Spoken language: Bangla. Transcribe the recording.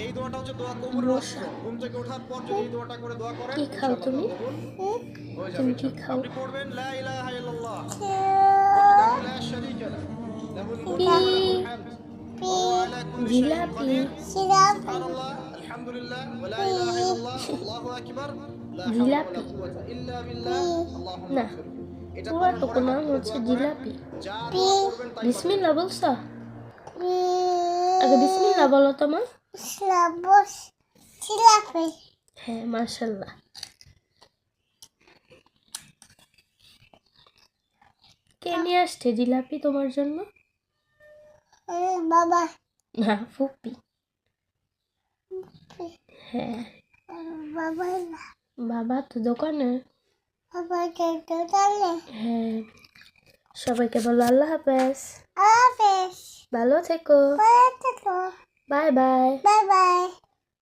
এই দোয়াটা হচ্ছে দোয়া কবুলের অস্ত্র। ঘুম থেকে ওঠার পর যদি এই দোয়াটা করে দোয়া করেন, কি খাও ইনশাআল্লাহ তুমি? হয়ে যাবে। তুমি কি খাও? আপনি পড়বেন লা ইলাহা ইল্লাল্লাহ ওয়াহদাহু লা শারীকা লাহু লাহুল মুলকু ওয়া লাহুল হামদ ওয়া হুয়া আলা কুল্লি শাইইন জিলাপি। কাদির সুবহানাল্লাহ আলহামদুলিল্লাহ ওয়া লা ইলাহা ইল্লাল্লাহ আল্লাহু আকবার লা হাওলা ওয়া লা জিলাপি কুওয়াতা ইল্লা বিল্লাহ আল্লাহুম্মা না, ইগফির। এটা পড়ার পুরাটুকু পরে হাত নাম তুলে হচ্ছে দোয়া করেন, জিলাপি। যা দোয়া করবেন তাই পাবেন। বিসমিল্লাহ বলছো? আগে বিসমিল্লাহ বলো তো মা। হ্যাঁ, মাশাআল্লাহ। কে নিয়ে আসছে জিলাপি তোমার জন্য? বাবা না, ফুপি। হ্যাঁ, বাবা বাবা তো দোকানে। বাবা কেটে তালে হ্যাঁ, সবাইকে বলো আল্লাহ হাফেজ, আফেস ভালো থেকো, বাবা তো বাই বাই। Bye bye.